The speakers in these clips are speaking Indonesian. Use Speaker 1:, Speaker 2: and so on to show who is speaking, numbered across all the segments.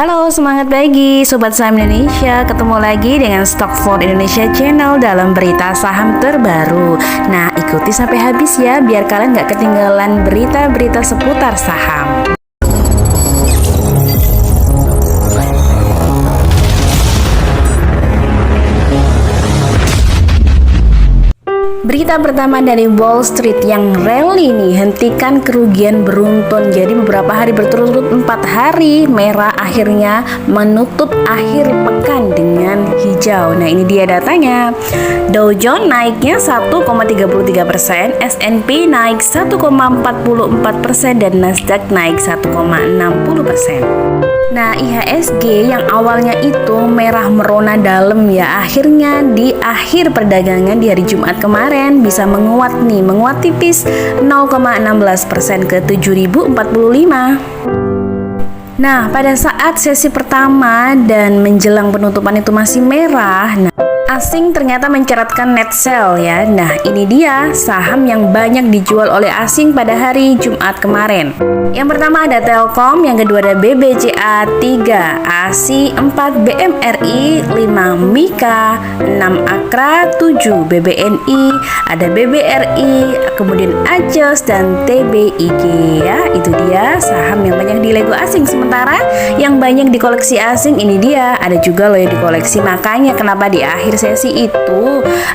Speaker 1: Halo, semangat pagi Sobat Saham Indonesia. Ketemu lagi dengan Stockford Indonesia Channel dalam berita saham terbaru. Nah, ikuti sampai habis ya, biar kalian gak ketinggalan berita-berita seputar saham. Berita pertama dari Wall Street yang rally nih, hentikan kerugian beruntun. Jadi beberapa hari berturut-turut 4 hari merah akhirnya menutup akhir pekan dengan hijau. Nah, ini dia datanya. Dow Jones naiknya 1,33%, S&P naik 1,44% dan Nasdaq naik 1,60%. Nah, IHSG yang awalnya itu merah merona dalam ya, akhirnya di akhir perdagangan di hari Jumat kemarin bisa menguat nih, menguat tipis 0,16% ke 7.045. Nah, pada saat sesi pertama dan menjelang penutupan itu masih merah, asing ternyata mencatatkan net sell ya. Nah, ini dia saham yang banyak dijual oleh asing pada hari Jumat kemarin. Yang pertama ada Telkom, yang kedua ada BBCA, 3 ASI, 4 BMRI, 5 Mika, 6 Akra, 7 BBNI, ada BBRI, kemudian Ajas dan TBIG ya. Itu dia saham yang banyak dilego asing. Sementara yang banyak dikoleksi asing ini dia ada juga loh yang dikoleksi. Makanya kenapa di akhir sesi itu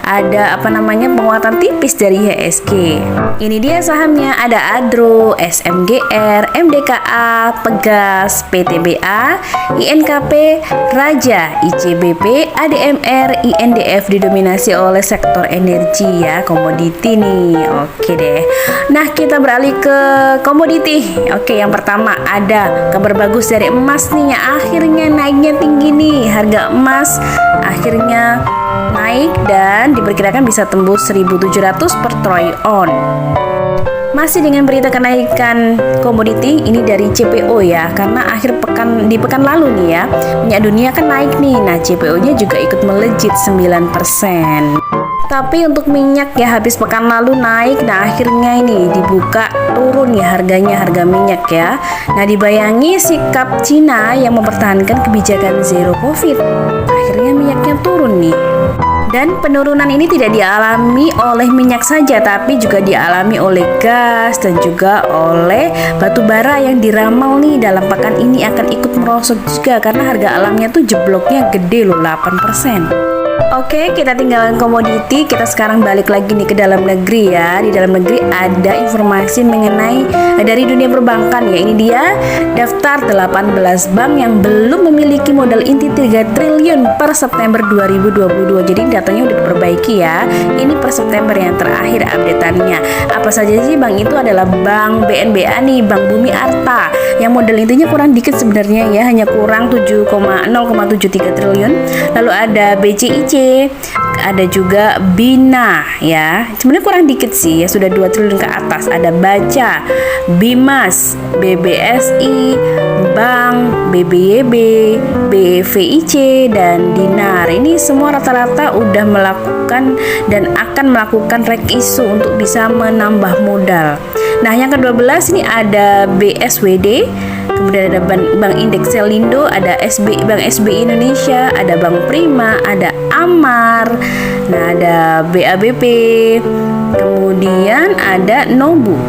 Speaker 1: ada penguatan tipis dari IHSG. Ini dia sahamnya, ada Adro, SMGR, MDKA, Pegas, PTBA, INKP, Raja, ICBP, ADMR, INDF didominasi oleh sektor energi ya, komoditi nih. Oke deh. Nah, kita beralih ke komoditi. Oke, yang pertama ada kabar bagus dari emas nih ya, akhirnya naiknya tinggi nih. Harga emas akhirnya naik dan diperkirakan bisa tembus 1.700 per troy on. Masih dengan berita kenaikan komoditi ini dari CPO ya, karena akhir pekan di pekan lalu nih ya, minyak dunia kan naik nih. Nah, CPO-nya juga ikut melejit 9%. Tapi untuk minyak ya habis pekan lalu naik, nah akhirnya ini dibuka turun ya harganya, harga minyak ya. Nah, dibayangi sikap Cina yang mempertahankan kebijakan zero covid, akhirnya minyaknya turun nih. Dan penurunan ini tidak dialami oleh minyak saja, tapi juga dialami oleh gas dan juga oleh batu bara yang diramal nih dalam pekan ini akan ikut merosot juga karena harga alamnya tuh jebloknya gede loh, 8%. Oke, kita tinggalkan komoditi, kita sekarang balik lagi nih ke dalam negeri ya. Di dalam negeri ada informasi mengenai dari dunia perbankan ya. Ini dia daftar 18 bank yang belum memiliki modal inti 3 triliun per September 2022. Jadi datanya udah diperbaiki ya. Ini per September yang terakhir updateannya. Apa saja sih bank itu? Adalah Bank BNBA nih, Bank Bumi Arta yang modal intinya kurang dikit sebenarnya ya, hanya kurang 0,73 triliun. Lalu ada BCIC, ada juga Bina ya, sebenarnya kurang dikit sih ya, sudah 2 triliun ke atas. Ada Baca, Bimas, BBSI, Bank, BBYB, BVIC, dan Dinar. Ini semua rata-rata udah melakukan dan akan melakukan rekisu untuk bisa menambah modal. Nah, yang ke-12 ini ada BSWD, kemudian ada Bank Indeks Selindo, ada Bank SBI Indonesia, ada Bank Prima, ada Amar, nah ada BABP, kemudian ada Nobu.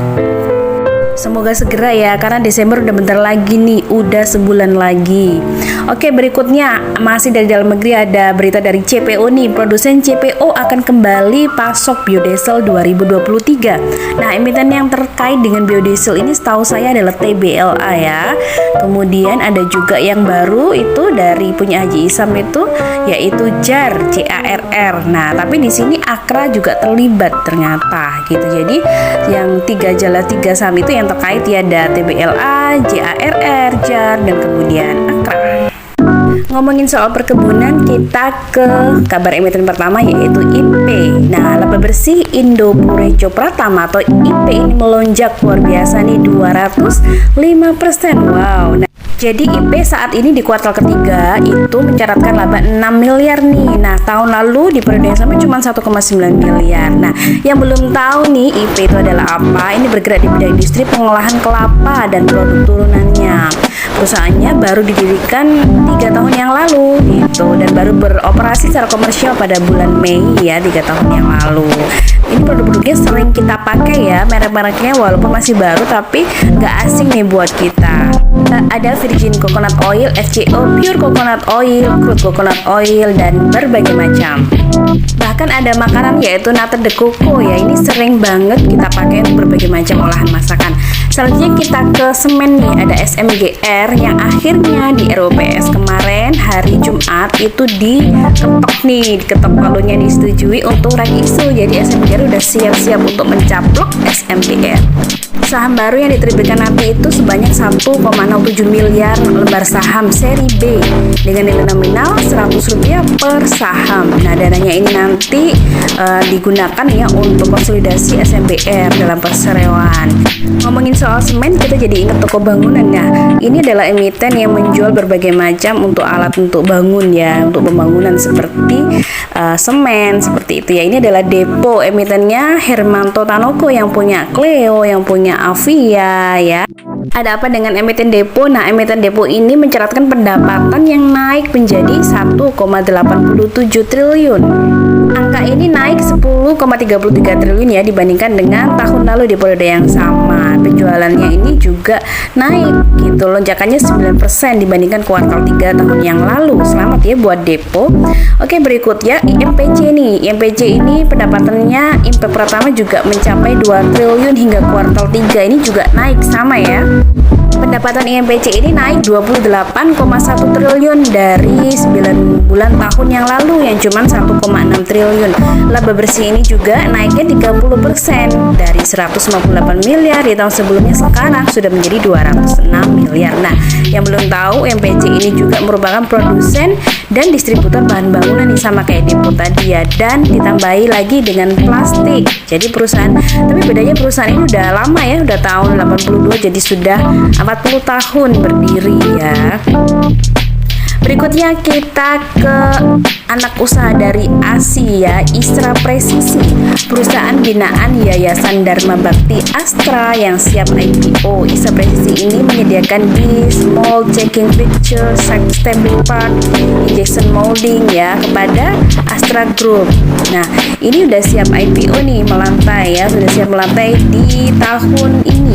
Speaker 1: Semoga segera ya, karena Desember udah bentar lagi nih, udah sebulan lagi. Oke, berikutnya masih dari dalam negeri ada berita dari CPO nih. Produsen CPO akan kembali pasok biodiesel 2023. Nah, emiten yang terkait dengan biodiesel ini setahu saya adalah TBLA ya. Kemudian ada juga yang baru itu dari punya Haji Isam itu, yaitu JAR, JARR. Nah, tapi di sini Akra juga terlibat ternyata gitu. Jadi yang tiga saham itu yang terkait ya, ada TBLA, JARR, JAR, dan kemudian Akra. Ngomongin soal perkebunan, kita ke kabar emiten pertama yaitu IP. Nah, laba bersih Indo Pureco Pratama atau IP ini melonjak luar biasa nih, 205%. Wow. Nah, jadi IP saat ini di kuartal ketiga itu mencatatkan laba 6 miliar nih. Nah, tahun lalu di periode yang sama cuma 1,9 miliar. Nah, yang belum tahu nih IP itu adalah apa, ini bergerak di bidang industri pengolahan kelapa dan produk turunannya. Perusahaannya baru didirikan 3 tahun yang lalu gitu, dan baru beroperasi secara komersial pada bulan Mei ya, 3 tahun yang lalu. Ini produk-produknya sering kita pakai ya, merek-mereknya walaupun masih baru tapi nggak asing nih buat kita. Ada virgin coconut oil, FCO, pure coconut oil, crude coconut oil, dan berbagai macam. Bahkan ada makanan yaitu nata de coco ya, ini sering banget kita pakai untuk berbagai macam olahan masakan. Selanjutnya kita ke semen nih, ada SMGR yang akhirnya di RUPS kemarin hari Jumat itu diketok palunya disetujui untuk reg ISO. Jadi SMGR udah siap-siap untuk mencaplok SMGR. Saham baru yang diterbitkan nanti itu sebanyak 1,07 miliar lembar saham seri B dengan nilai nominal Rp100 per saham. Nah, dananya ini nanti digunakan ya untuk konsolidasi SMBR dalam perseroan. Ngomongin soal semen, kita jadi ingat toko bangunan. Nah, ini adalah emiten yang menjual berbagai macam untuk alat untuk bangun ya, untuk pembangunan seperti semen, seperti itu ya. Ini adalah depo, emitennya Hermanto Tanoko yang punya Cleo, yang punya Avia ya. Ada apa dengan emiten depo? Nah, emiten depo ini mencatatkan pendapatan yang naik menjadi 1,87 triliun. Angka ini naik 10,33 triliun ya dibandingkan dengan tahun lalu di periode yang sama. Penjualannya ini juga naik gitu, lonjakannya 9% dibandingkan kuartal 3 tahun yang lalu. Selamat ya buat depo. Oke, berikutnya IMPC nih. IMPC ini pendapatannya impact pertama juga mencapai 2 triliun hingga kuartal 3. Ini juga naik sama ya. Pendapatan IMPC ini naik 28,1 triliun dari 9 bulan tahun yang lalu yang cuma 1,6 triliun. Laba bersih ini juga naiknya 30% dari 158 miliar di tahun sebelumnya, sekarang sudah menjadi 206 miliar. Nah, yang belum tahu, IMPC ini juga merupakan produsen dan distributor bahan bangunan nih, sama kayak depo tadi ya, dan ditambahi lagi dengan plastik. Jadi perusahaan, tapi bedanya perusahaan ini udah lama ya, udah tahun 82, jadi sudah 40 tahun berdiri ya. Berikutnya kita ke anak usaha dari Asia, Istra Presisi, perusahaan binaan Yayasan Dharma Bakti Astra yang siap IPO. Istra Presisi ini menyediakan bis, mold, checking picture, stable part, injection molding ya kepada Astra Group. Nah, ini udah siap IPO nih, melantai ya, sudah siap melantai di tahun ini.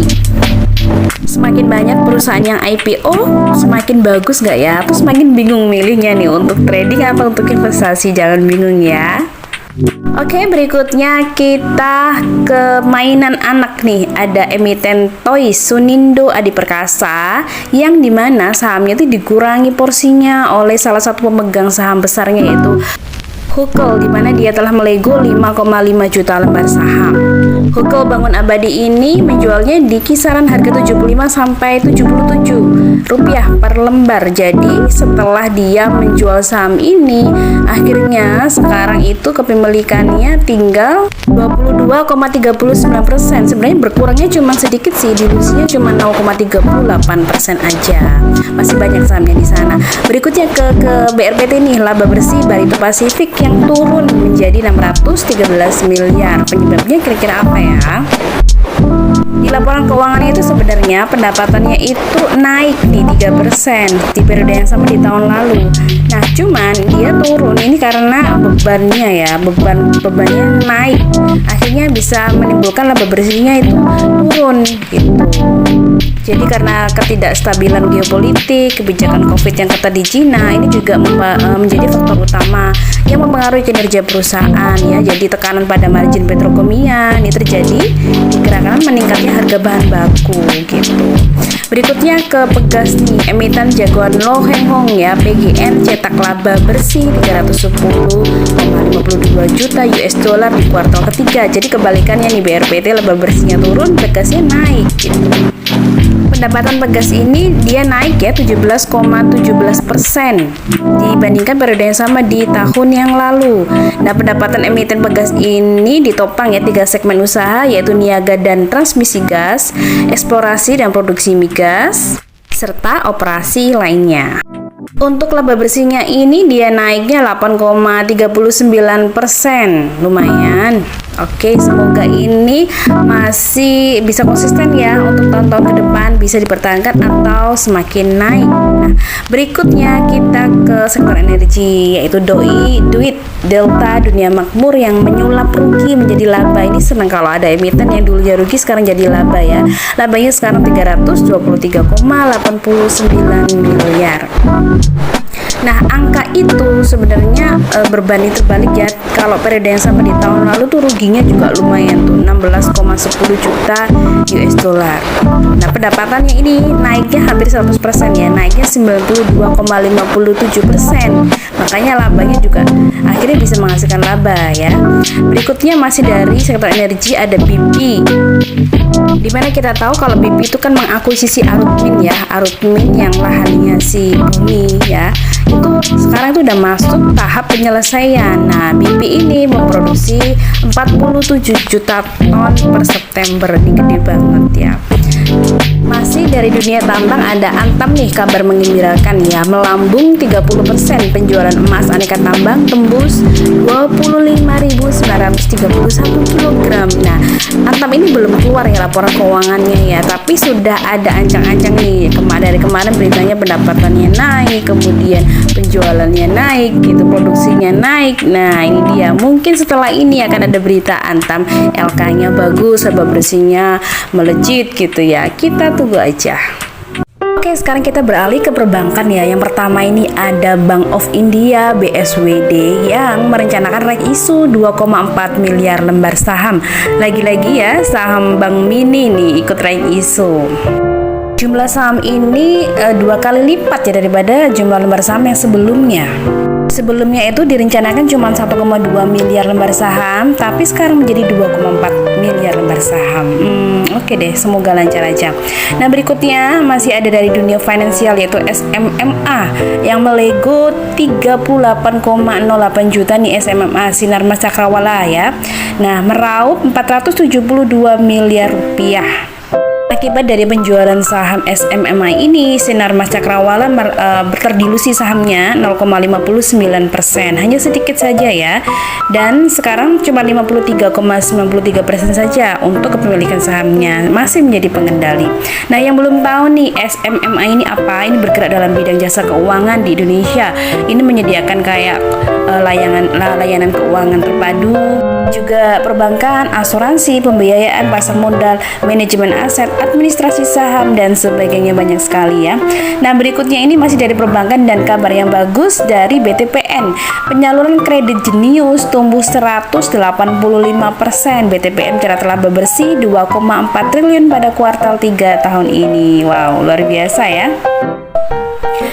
Speaker 1: Semakin banyak perusahaan yang IPO, semakin bagus nggak ya? Atau semakin bingung milihnya nih untuk trading apa untuk investasi? Jangan bingung ya. Oke, berikutnya kita ke mainan anak nih. Ada emiten Toys Sunindo Adi Perkasa yang dimana sahamnya itu dikurangi porsinya oleh salah satu pemegang saham besarnya, yaitu Hukel, di mana dia telah melego 5,5 juta lembar saham. Hukel Bangun Abadi ini menjualnya di kisaran harga 75 sampai 77 rupiah per lembar. Jadi setelah dia menjual saham ini, akhirnya sekarang itu kepemilikannya tinggal 22,39%. Sebenarnya berkurangnya cuma sedikit sih, dilusinya cuma 0,38% aja. Masih banyak sahamnya di sana. Berikutnya ke BRPT nih, laba bersih Barito Pasifik yang turun menjadi 613 miliar. Penyebabnya kira-kira apa ya? Di laporan keuangannya itu sebenarnya pendapatannya itu naik nih 3% di periode yang sama di tahun lalu. Nah, cuman dia turun ini karena bebannya ya, bebannya naik. Akhirnya bisa menimbulkan laba bersihnya itu turun gitu. Jadi karena ketidakstabilan geopolitik, kebijakan COVID yang ketat di Cina, ini juga menjadi faktor utama yang mempengaruhi kinerja perusahaan ya. Jadi tekanan pada margin petrokimia ini terjadi dikarenakan meningkatnya harga bahan baku gitu. Berikutnya ke Pegas nih, emiten jagoan Loh Heng Hong ya, PGN cetak laba bersih 310,52 juta US dollar di kuartal ketiga. Jadi kebalikannya nih, BRPT laba bersihnya turun, Pegasnya naik gitu. Pendapatan Pegas ini dia naik ya 17,17% dibandingkan periode yang sama di tahun yang lalu. Nah, pendapatan emiten Pegas ini ditopang ya 3 segmen usaha, yaitu niaga dan transmisi gas, eksplorasi dan produksi migas, serta operasi lainnya. Untuk laba bersihnya ini dia naiknya 8,39%, lumayan. Oke, semoga ini masih bisa konsisten ya untuk tahun-tahun ke depan, bisa dipertahankan atau semakin naik. Nah, berikutnya kita ke sektor energi, yaitu doi, duit, delta, dunia makmur yang menyulap rugi menjadi laba. Ini senang kalau ada emiten yang dulunya rugi sekarang jadi laba ya. Labanya sekarang 323,89 miliar. Nah, angka itu sebenarnya berbanding terbalik ya. Kalau periode yang sama di tahun lalu tuh ruginya juga lumayan tuh, 16,10 juta US dollar. Nah, pendapatannya ini naiknya hampir 100% ya, naiknya 92,57%. Makanya labanya juga akhirnya bisa menghasilkan laba ya. Berikutnya masih dari sektor energi ada BP. Dimana kita tahu kalau BP itu kan mengakuisisi Arutmin ya, Arutmin yang lahannya si Bumi ya, itu sekarang itu udah masuk tahap penyelesaian. Nah, BP ini memproduksi 47 juta ton per September, ini gede banget ya. Masih dari dunia tambang ada Antam nih, kabar menggembirakan ya, melambung 30%, penjualan emas aneka tambang tembus 25.931 kg. Nah, Antam ini belum keluar ya laporan keuangannya ya, tapi sudah ada ancang-ancang nih. Dari kemarin beritanya pendapatannya naik, kemudian penjualannya naik, gitu, produksinya naik. Nah, ini dia. Mungkin setelah ini akan ada berita Antam LK-nya bagus, laba bersihnya melejit gitu ya. Kita tunggu aja. Oke, sekarang kita beralih ke perbankan ya. Yang pertama ini ada Bank of India BSWD yang merencanakan right issue 2,4 miliar lembar saham. Lagi-lagi ya, saham Bank Mini nih ikut right issue. Jumlah saham ini 2 kali lipat ya daripada jumlah lembar saham yang sebelumnya. Sebelumnya itu direncanakan cuma 1,2 miliar lembar saham, tapi sekarang menjadi 2,4 miliar lembar saham. Oke deh, semoga lancar aja. Nah, berikutnya masih ada dari dunia finansial, yaitu SMMA yang melego 38,08 juta nih SMMA, Sinarmas Cakrawala ya. Nah, meraup 472 miliar rupiah. Akibat dari penjualan saham SMMA ini, Sinarmas Cakrawala terdilusi sahamnya 0,59%, hanya sedikit saja ya. Dan sekarang cuma 53,93% saja untuk kepemilikan sahamnya, masih menjadi pengendali. Nah, yang belum tahu nih SMMA ini apa? Ini bergerak dalam bidang jasa keuangan di Indonesia. Ini menyediakan kayak layanan keuangan terpadu, juga perbankan, asuransi, pembiayaan, pasar modal, manajemen aset, administrasi saham, dan sebagainya, banyak sekali ya. Nah, berikutnya ini masih dari perbankan dan kabar yang bagus dari BTPN. Penyaluran kredit jenius tumbuh 185%. BTPN mencatat laba bersih 2,4 triliun pada kuartal 3 tahun ini. Wow, luar biasa ya.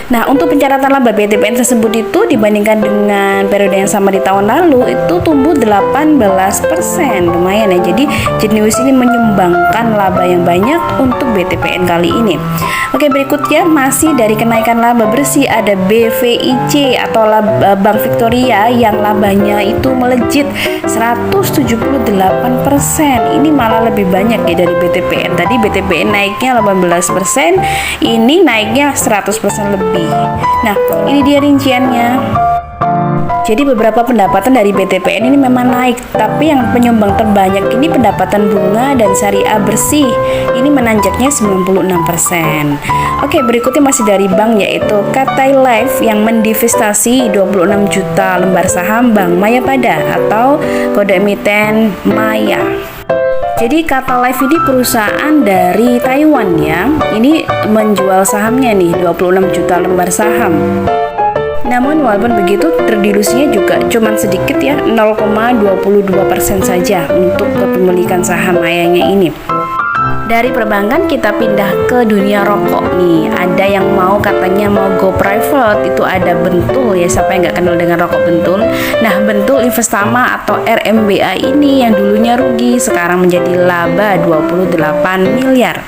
Speaker 1: Nah, untuk pencatatan laba BTPN tersebut itu dibandingkan dengan periode yang sama di tahun lalu itu tumbuh 18%. Lumayan ya. Jadi Jenius ini menyumbangkan laba yang banyak untuk BTPN kali ini. Oke, berikutnya masih dari kenaikan laba bersih ada BVIC atau Bank Victoria yang labanya itu melejit 178%. Ini malah lebih banyak ya dari BTPN. Tadi BTPN naiknya 18%, ini naiknya 100% lebih. Nah, ini dia rinciannya. Jadi beberapa pendapatan dari BTPN ini memang naik, tapi yang penyumbang terbanyak ini pendapatan bunga dan syariah bersih. Ini menanjaknya 96%. Oke, berikutnya masih dari bank, yaitu Cathay Life yang mendivestasi 26 juta lembar saham Bank Mayapada atau kode emiten Maya. Jadi Cathay Life ini perusahaan dari Taiwan ya. Ini menjual sahamnya nih 26 juta lembar saham. Namun walaupun begitu terdilusinya juga cuman sedikit ya, 0,22% saja untuk kepemilikan saham ayahnya ini. Dari perbankan kita pindah ke dunia rokok nih. Ada yang mau katanya mau go private, itu ada Bentul ya. Siapa yang nggak kenal dengan rokok Bentul? Nah, Bentul Investama atau RMBA ini yang dulunya rugi sekarang menjadi laba 28 miliar.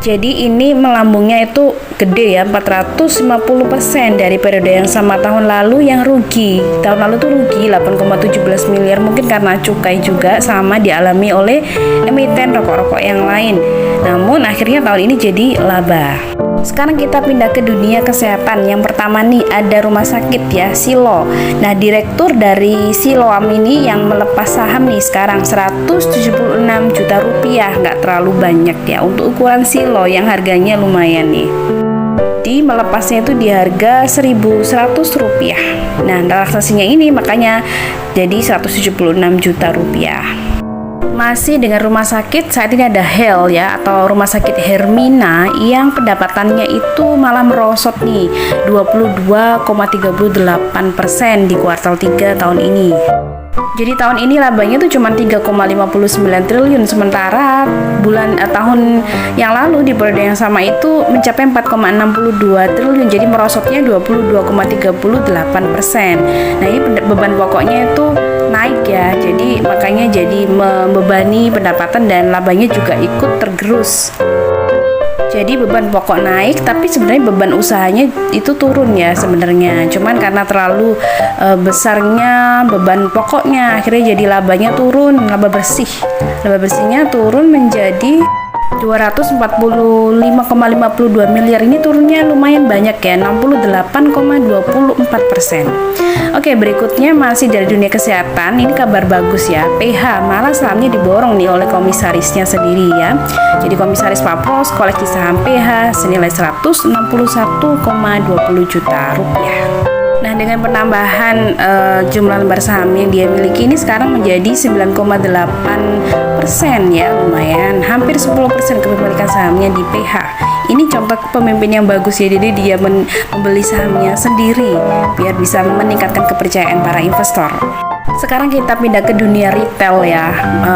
Speaker 1: Jadi ini melambungnya itu gede ya, 450% dari periode yang sama tahun lalu yang rugi. Tahun lalu tuh rugi 8,17 miliar, mungkin karena cukai juga sama dialami oleh emiten rokok-rokok yang lain. Namun akhirnya tahun ini jadi laba. Sekarang kita pindah ke dunia kesehatan. Yang pertama nih ada rumah sakit ya, Siloam. Nah, direktur dari Siloam ini yang melepas saham nih sekarang 176 juta rupiah. Nggak terlalu banyak ya untuk ukuran Siloam yang harganya lumayan nih. Di melepasnya itu di harga 1.100 rupiah. Nah, relaksasinya ini makanya jadi 176 juta rupiah. Masih dengan rumah sakit, saat ini ada HEL ya, atau rumah sakit Hermina yang pendapatannya itu malah merosot nih 22,38% di kuartal 3 tahun ini. Jadi tahun ini labanya tuh cuma 3,59 triliun, sementara tahun yang lalu di periode yang sama itu mencapai 4,62 triliun, jadi merosotnya 22,38%. Nah, ini beban pokoknya itu naik ya, jadi makanya jadi membebani pendapatan dan labanya juga ikut tergerus. Jadi beban pokok naik, tapi sebenarnya beban usahanya itu turun ya sebenarnya. Cuman karena terlalu besarnya beban pokoknya, akhirnya jadi labanya turun, laba bersih. Laba bersihnya turun menjadi 245,52 miliar. Ini turunnya lumayan banyak ya, 68,24%. Oke, berikutnya masih dari dunia kesehatan. Ini kabar bagus ya, PH malah sahamnya diborong nih oleh komisarisnya sendiri ya. Jadi komisaris Papros koleksi saham PH senilai 161,20 juta rupiah. Nah, dengan penambahan jumlah lembar saham yang dia miliki ini sekarang menjadi 9,8% ya, lumayan, hampir 10% kepemilikan sahamnya di PH. Ini contoh pemimpin yang bagus ya, jadi dia membeli sahamnya sendiri biar bisa meningkatkan kepercayaan para investor. Sekarang kita pindah ke dunia retail ya.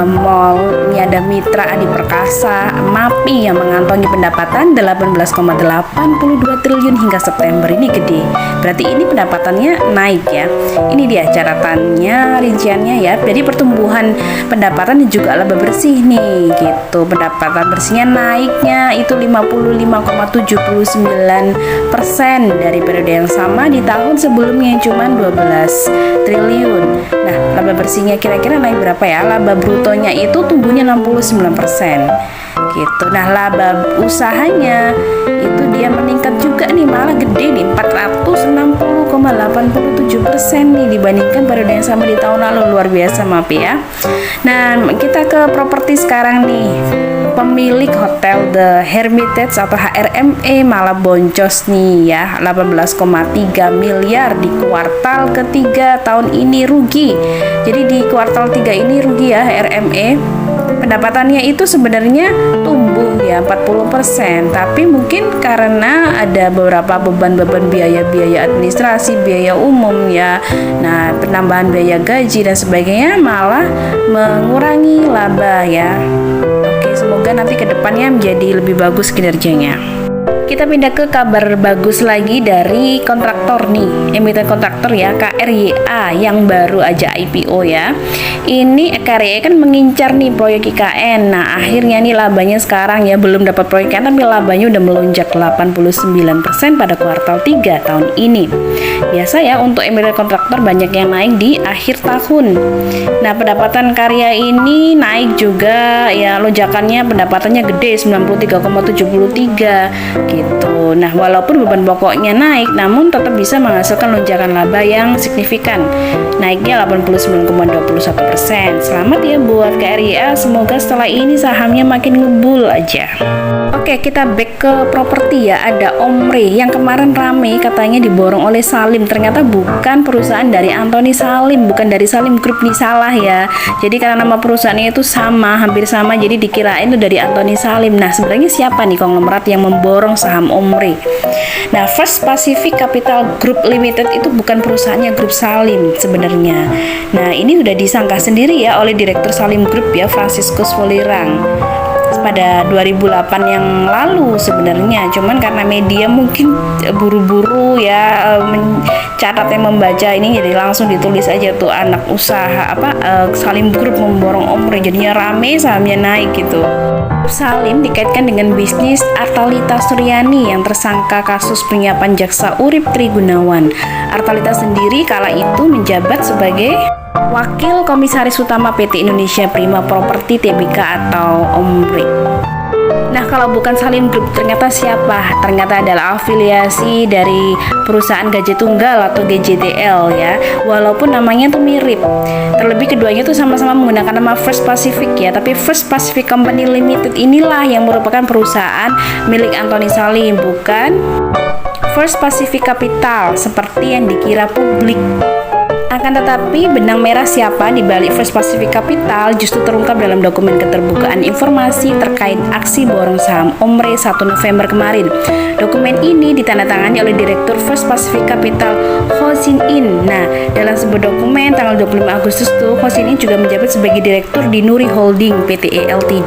Speaker 1: Mall, ini ada Mitra Adi Perkasa, MAPI yang mengantongi pendapatan 18,82 triliun hingga September. Ini gede. Berarti ini pendapatannya naik ya. Ini dia catatannya, rinciannya ya. Jadi pertumbuhan pendapatan juga laba bersih nih gitu. Pendapatan bersihnya naiknya itu 55,79% dari periode yang sama di tahun sebelumnya, cuma 12 triliun. Nah, laba bersihnya kira-kira naik berapa ya? Laba brutonya itu tumbuhnya 69% gitu. Nah, laba usahanya itu dia meningkat juga nih, malah gede nih, 460,87% nih dibandingkan periode yang sama di tahun lalu. Luar biasa MAPI ya. Nah, kita ke properti sekarang nih. Pemilik hotel The Hermitage atau HRME malah boncos nih ya, 18,3 miliar di kuartal ketiga tahun ini rugi. Jadi di kuartal 3 ini rugi ya HRME. Pendapatannya itu sebenarnya tumbuh ya 40%, tapi mungkin karena ada beberapa beban-beban biaya-biaya administrasi, biaya umum ya. Nah, penambahan biaya gaji dan sebagainya malah mengurangi laba ya. Semoga nanti ke depannya menjadi lebih bagus kinerjanya. Kita pindah ke kabar bagus lagi dari kontraktor nih, emiten kontraktor ya, KRYA yang baru aja IPO ya. Ini KRYA kan mengincar nih proyek IKN. Nah, akhirnya nih labanya sekarang ya, belum dapat proyek IKN tapi labanya udah melonjak 89% pada kuartal 3 tahun ini. Biasa ya untuk emiten kontraktor banyak yang naik di akhir tahun. Nah, pendapatan karya ini naik juga ya, lonjakannya pendapatannya gede 93,73 gitu. Nah, walaupun beban pokoknya naik, namun tetap bisa menghasilkan lonjakan laba yang signifikan, naiknya 89,21%. Selamat ya buat KRYA, semoga setelah ini sahamnya makin ngebul aja. Oke, kita back ke properti ya. Ada Omre yang kemarin rame katanya diborong oleh Salim, ternyata bukan perusahaan dari Anthony Salim, bukan dari Salim Group nih, salah ya. Jadi karena nama perusahaannya itu sama, hampir sama, jadi dikirain itu dari Anthony Salim. Nah, sebenarnya siapa nih konglomerat yang memborong saham Omre? Nah, First Pacific Capital Group Limited itu bukan perusahaannya Grup Salim sebenarnya. Nah, ini udah disangka sendiri ya oleh Direktur Salim Group ya, Franciscus Folirang, pada 2008 yang lalu sebenarnya. Cuman karena media mungkin buru-buru ya mencatatnya, membaca ini, jadi langsung ditulis aja tuh anak usaha Salim Group memborong Omre, jadinya rame, sahamnya naik gitu. Salim dikaitkan dengan bisnis Artalita Suryani yang tersangka kasus penyuapan jaksa Urip Trigunawan. Artalita sendiri kala itu menjabat sebagai Wakil Komisaris Utama PT Indonesia Prima Property Tbk atau OMPRI. Nah, kalau bukan Salim Group, ternyata siapa? Ternyata adalah afiliasi dari perusahaan Gajah Tunggal atau GJTL ya. Walaupun namanya tuh mirip. Terlebih keduanya tuh sama-sama menggunakan nama First Pacific ya. Tapi First Pacific Company Limited inilah yang merupakan perusahaan milik Anthony Salim, bukan First Pacific Capital seperti yang dikira publik. Akan tetapi, benang merah siapa di balik First Pacific Capital justru terungkap dalam dokumen keterbukaan informasi terkait aksi borong saham Omre 1 November kemarin. Dokumen ini ditandatangani oleh Direktur First Pacific Capital, Ho Sin In. Nah, dalam sebuah dokumen tanggal 25 Agustus tuh, Ho Sin In juga menjabat sebagai Direktur di Nuri Holding Pte Ltd.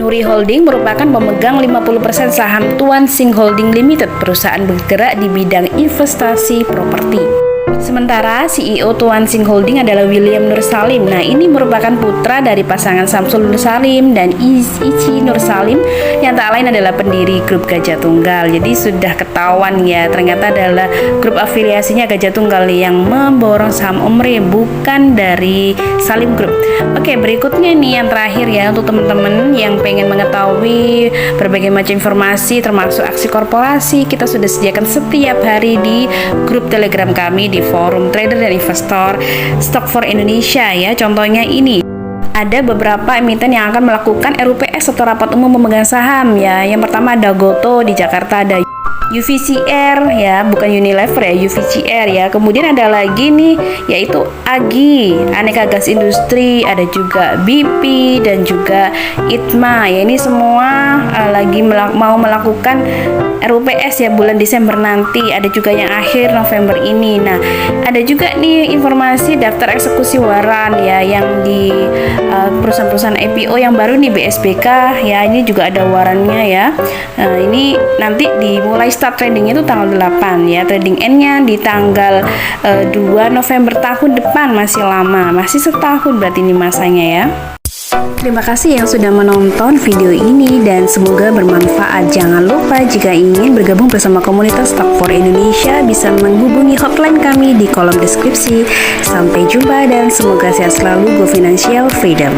Speaker 1: Nuri Holding merupakan pemegang 50% saham Tuan Sing Holding Limited, perusahaan bergerak di bidang investasi properti. Sementara CEO Tuan Sing Holding adalah William Nur Salim. Nah, ini merupakan putra dari pasangan Samsul Nur Salim dan Ici Nur Salim yang tak lain adalah pendiri grup Gajah Tunggal. Jadi sudah ketahuan ya, ternyata adalah grup afiliasinya Gajah Tunggal yang memborong saham Omre, bukan dari Salim Group. Oke, berikutnya nih yang terakhir ya, untuk teman-teman yang pengen mengetahui berbagai macam informasi termasuk aksi korporasi, kita sudah sediakan setiap hari di grup Telegram kami di forum trader dan investor Stock for Indonesia ya. Contohnya ini, ada beberapa emiten yang akan melakukan RUPS atau rapat umum pemegang saham ya. Yang pertama ada Goto di Jakarta, ada UVCR ya, bukan Unilever ya, UVCR ya. Kemudian ada lagi nih yaitu AGI, Aneka Gas Industri, ada juga BP dan juga ITMA ya. Ini semua lagi mau melakukan RUPS ya bulan Desember nanti. Ada juga yang akhir November ini. Nah, ada juga nih informasi daftar eksekusi waran ya yang di perusahaan-perusahaan IPO yang baru nih, BSBK ya. Ini juga ada warannya ya. Nah, ini nanti dimulai start tradingnya itu tanggal 8 ya. Trading end-nya di tanggal 2 November tahun depan, masih lama, masih setahun berarti ini masanya ya. Terima kasih yang sudah menonton video ini dan semoga bermanfaat. Jangan lupa jika ingin bergabung bersama komunitas Stock for Indonesia bisa menghubungi hotline kami di kolom deskripsi. Sampai jumpa dan semoga sehat selalu. Go Financial Freedom.